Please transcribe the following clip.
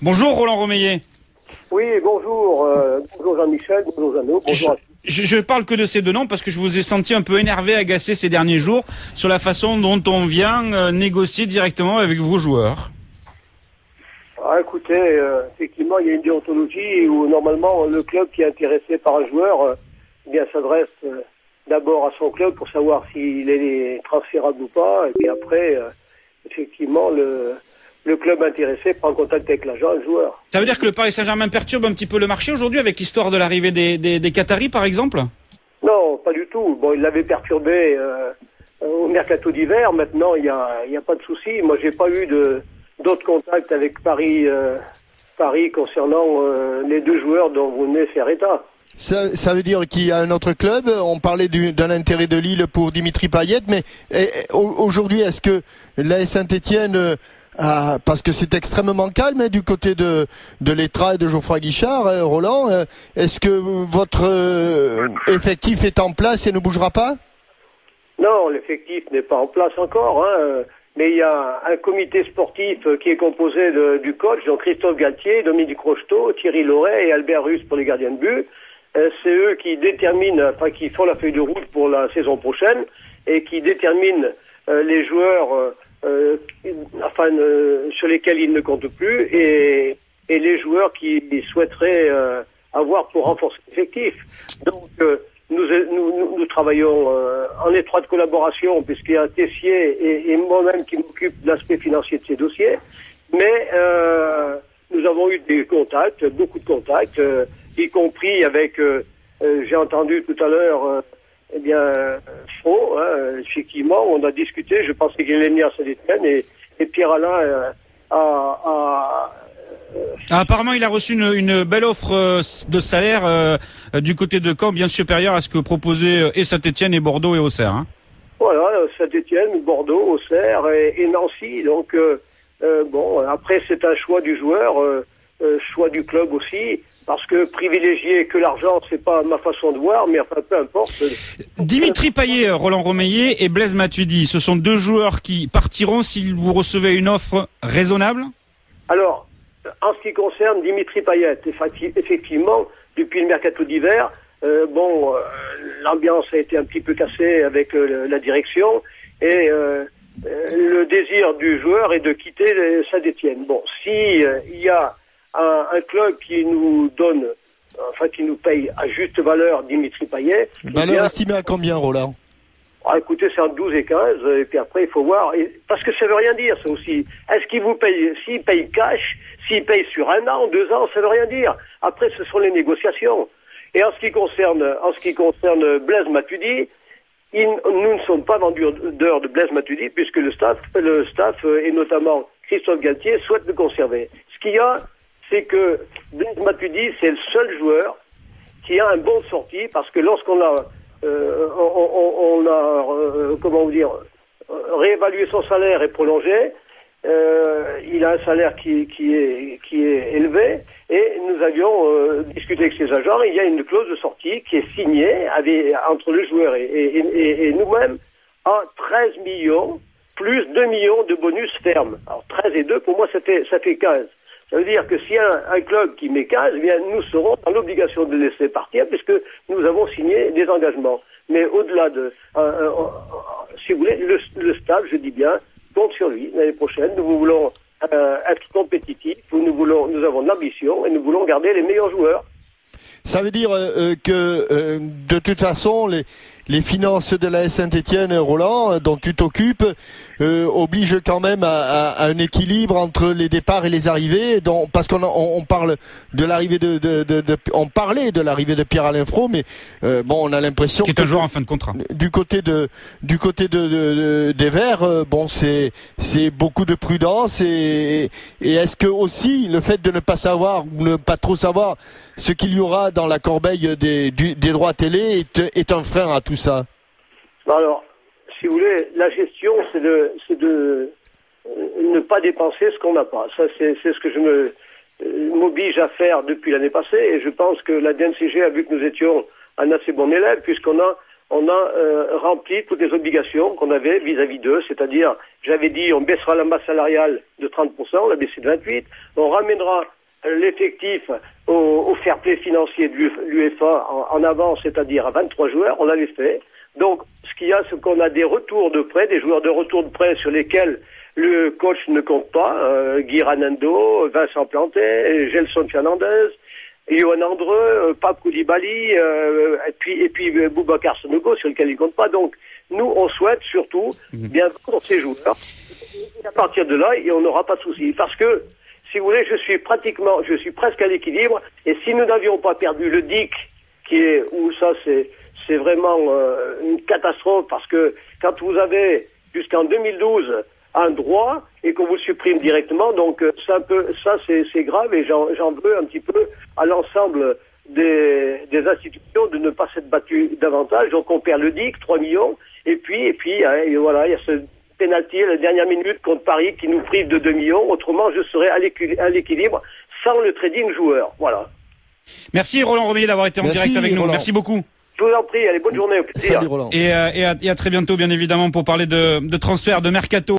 Bonjour Roland Romeillet. Oui, bonjour, bonjour Jean-Michel, bonjour Jeannot, bonjour à tous. Je parle que de ces deux noms parce que je vous ai senti un peu énervé, agacé ces derniers jours sur la façon dont on vient négocier directement avec vos joueurs. Ah, écoutez, effectivement, il y a une déontologie où normalement le club qui est intéressé par un joueur bien s'adresse d'abord à son club pour savoir s'il est transférable ou pas, et puis après, effectivement, le club intéressé prend contact avec l'agent et le joueur. Ça veut dire que le Paris Saint-Germain perturbe un petit peu le marché aujourd'hui avec l'histoire de l'arrivée des Qataris par exemple ? Non, pas du tout. Bon, il l'avait perturbé au mercato d'hiver. Maintenant, il y a pas de souci. Moi, j'ai pas eu d'autres contacts avec Paris concernant les deux joueurs dont vous venez faire état. Ça veut dire qu'il y a un autre club. On parlait d'un intérêt de Lille pour Dimitri Payet, mais aujourd'hui, est-ce que l'AS Saint-Etienne, parce que c'est extrêmement calme du côté de l'Etra et de Geoffroy Guichard, Roland, est-ce que votre effectif est en place et ne bougera pas ? Non, l'effectif n'est pas en place encore, mais il y a un comité sportif qui est composé du coach, donc Christophe Galtier, Dominique Rocheteau, Thierry Loret et Albert Russe pour les gardiens de but. C'est eux qui déterminent, qui font la feuille de route pour la saison prochaine et qui déterminent les joueurs sur lesquels ils ne comptent plus et les joueurs qu'ils souhaiteraient avoir pour renforcer l'effectif. Donc nous travaillons en étroite collaboration puisqu'il y a Tessier et moi-même qui m'occupe de l'aspect financier de ces dossiers, mais nous avons eu des contacts, beaucoup de contacts, y compris avec, j'ai entendu tout à l'heure, Faux, effectivement, on a discuté, je pensais qu'il allait venir à Saint-Etienne et Pierre-Alain Apparemment, il a reçu une belle offre de salaire du côté de Caen, bien supérieure à ce que proposaient et Saint-Etienne et Bordeaux et Auxerre. Voilà, Saint-Etienne, Bordeaux, Auxerre et Nancy. Donc, après, c'est un choix du joueur, choix du club aussi. Parce que privilégier que l'argent, c'est pas ma façon de voir, mais enfin, peu importe. Dimitri Payet, Roland Romeillet et Blaise Matuidi, ce sont deux joueurs qui partiront si vous recevez une offre raisonnable ? Alors, en ce qui concerne Dimitri Payet, effectivement, depuis le mercato d'hiver, l'ambiance a été un petit peu cassée avec la direction et le désir du joueur est de quitter Saint-Etienne. Bon, si il y a un club qui nous donne, qui nous paye à juste valeur Dimitri Payet. Valeur estimée à combien, Roland ? Écoutez, c'est entre 12 et 15, et puis après, il faut voir. Parce que ça veut rien dire, ça aussi. Est-ce qu'il vous paye, s'il paye cash, s'il paye sur 1 an, 2 ans, ça veut rien dire. Après, ce sont les négociations. Et en ce qui concerne Blaise Matuidi, nous ne sommes pas vendeurs de Blaise Matuidi, puisque le staff, et notamment Christophe Galtier, souhaite le conserver. Ce qu'il y a, c'est que Blaise Matuidi, c'est le seul joueur qui a un bon de sortie, parce que lorsqu'on a, réévalué son salaire et prolongé, il a un salaire qui est élevé, et nous avions discuté avec ses agents. Il y a une clause de sortie qui est signée entre le joueur et nous-mêmes à 13 millions, plus 2 millions de bonus ferme. Alors 13 et 2, pour moi, ça fait 15. Ça veut dire que s'il y a un club qui met 15, eh bien, nous serons dans l'obligation de le laisser partir puisque nous avons signé des engagements. Mais au-delà si vous voulez, le staff, je dis bien, compte sur lui l'année prochaine. Nous voulons être compétitifs, nous avons de l'ambition et nous voulons garder les meilleurs joueurs. Ça veut dire que de toute façon, les finances de l'AS Saint-Etienne, Roland, dont tu t'occupes, obligent quand même à un équilibre entre les départs et les arrivées. Parce qu'on parle de l'arrivée on parlait de l'arrivée de Pierre-Alain Frot, mais on a l'impression qui est un joueur en fin de contrat. Du côté des Verts, c'est beaucoup de prudence et est-ce que aussi le fait de ne pas savoir ou ne pas trop savoir ce qu'il y aura dans la corbeille des droits télé est un frein à tout ça? Alors, si vous voulez, la gestion, c'est de ne pas dépenser ce qu'on n'a pas. Ça, c'est ce que je m'oblige à faire depuis l'année passée, et je pense que la DNCG a vu que nous étions un assez bon élève, puisqu'on a on a rempli toutes les obligations qu'on avait vis-à-vis d'eux, c'est-à-dire, j'avais dit, on baissera la masse salariale de 30%, on l'a baissé de 28%, on ramènera l'effectif au fair play financier de l'UEFA en avance, c'est-à-dire à 23 joueurs, on l'avait fait. Donc, ce qu'il y a, c'est qu'on a des retours de prêt, des joueurs de retour de prêt sur lesquels le coach ne compte pas, Guy Ranando, Vincent Plantet, Gelson Fernandez, Johan Andreu, Pape Koulibaly, et puis Boubacar Sanogo, sur lequel il compte pas. Donc, nous, on souhaite surtout bien pour ces joueurs. Et à partir de là, on n'aura pas de souci. Parce que, si vous voulez, je suis presque à l'équilibre. Et si nous n'avions pas perdu le DIC, où ça, c'est vraiment une catastrophe, parce que quand vous avez, jusqu'en 2012, un droit, et qu'on vous supprime directement, donc ça c'est grave, et j'en veux un petit peu à l'ensemble des institutions de ne pas s'être battu davantage. Donc on perd le DIC, 3 millions, et puis voilà, il y a ce pénalty à la dernière minute contre Paris qui nous prive de 2 millions. Autrement, je serais à l'équilibre sans le trading joueur. Voilà. Merci Roland Romeyer d'avoir été en direct avec nous. Merci beaucoup. Je vous en prie, allez, bonne journée, au plaisir. Salut Roland. Et à très bientôt, bien évidemment, pour parler de transfert, de mercato.